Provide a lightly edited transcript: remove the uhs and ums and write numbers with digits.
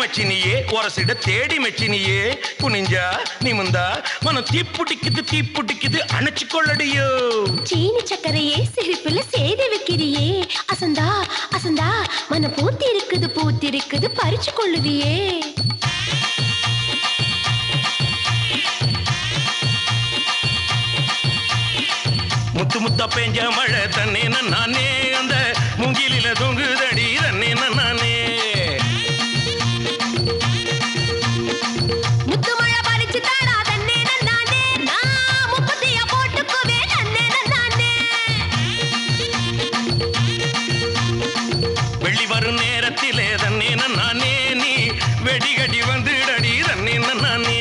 மச்சினியே ஒரசிட தேடி மச்சினியே குனிஞ்சா நிமிந்தா மனம் தீப்புடிக்குது அணைச்சு கொள்ளடியோ சீனி சக்கரையே சிரிப்புல சேதி வைக்கிறியே அசந்தா அசந்தா மன பூத்திருக்குது பறிச்சு கொள்ளுவியே முத்து முத்தா பெஞ்ச மழை தன்னே நானே அந்த மூங்கிலில தொங்குதடி தன்னே நானே முத்து மழை பறிச்சு தாடா தன்னே நானே நான் முப்பத்திய போட்டுக்குவே தன்னே நானே வெள்ளி வரும் நேரத்திலே தன்னே நானே நீ வெடிகடி வந்துடடி தன்னே நானே